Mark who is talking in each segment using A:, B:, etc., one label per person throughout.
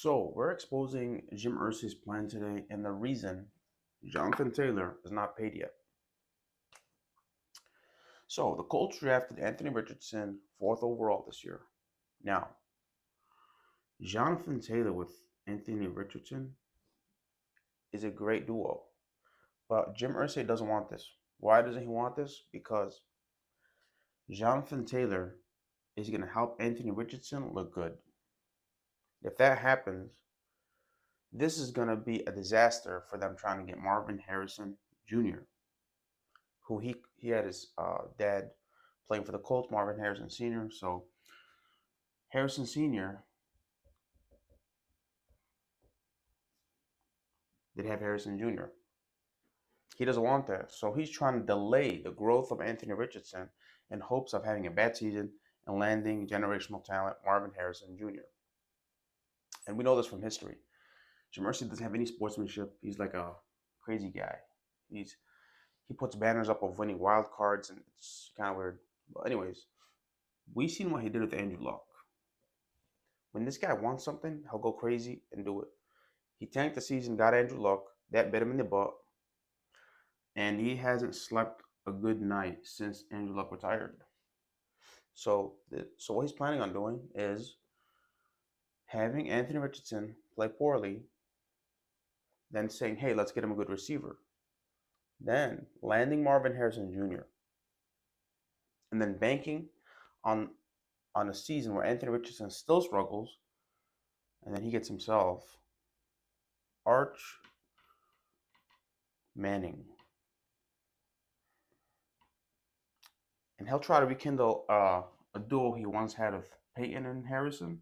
A: So we're exposing Jim Irsay's plan today and the reason Jonathan Taylor is not paid yet. So the Colts drafted Anthony Richardson fourth overall this year. Now, Jonathan Taylor with Anthony Richardson is a great duo, but Jim Irsay doesn't want this. Why doesn't he want this? Because Jonathan Taylor is going to help Anthony Richardson look good. If that happens, this is going to be a disaster for them trying to get Marvin Harrison Jr., who he had his dad playing for the Colts, Marvin Harrison Sr. So Harrison Sr. did have Harrison Jr. He doesn't want that. So he's trying to delay the growth of Anthony Richardson in hopes of having a bad season and landing generational talent Marvin Harrison Jr. And we know this from history. Jim Irsay doesn't have any sportsmanship. He's like a crazy guy. He puts banners up of winning wild cards, and it's kind of weird. But anyways, we seen what he did with Andrew Luck. When this guy wants something, he'll go crazy and do it. He tanked the season, got Andrew Luck. That bit him in the butt. And he hasn't slept a good night since Andrew Luck retired. So what he's planning on doing is having Anthony Richardson play poorly, then saying, hey, let's get him a good receiver. Then landing Marvin Harrison Jr. And then banking on a season where Anthony Richardson still struggles, and then he gets himself Arch Manning. And he'll try to rekindle a duo he once had of Peyton and Harrison.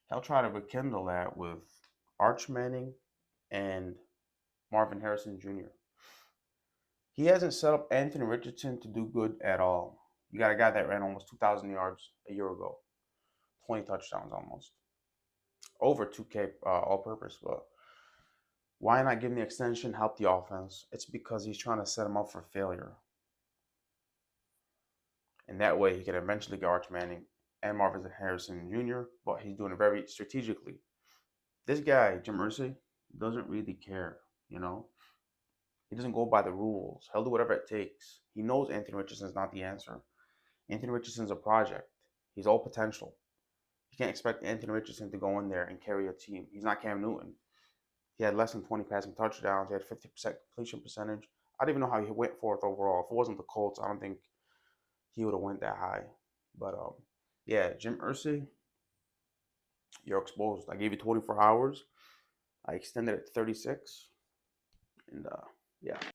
A: He'll try to rekindle that with Arch Manning and Marvin Harrison Jr. He hasn't set up Anthony Richardson to do good at all. You got a guy that ran almost 2,000 yards a year ago, 20 touchdowns almost, over 2K all-purpose. But why not give him the extension, help the offense? It's because he's trying to set him up for failure. And that way he can eventually get Arch Manning and Marvin Harrison Jr., but he's doing it very strategically. This guy, Jim Irsay, doesn't really care, you know? He doesn't go by the rules. He'll do whatever it takes. He knows Anthony Richardson's not the answer. Anthony Richardson's a project. He's all potential. You can't expect Anthony Richardson to go in there and carry a team. He's not Cam Newton. He had less than 20 passing touchdowns. He had 50% completion percentage. I don't even know how he went fourth overall. If it wasn't the Colts, I don't think he would have went that high. But yeah, Jim Irsay, you're exposed. I gave you 24 hours. I extended it to 36. And yeah.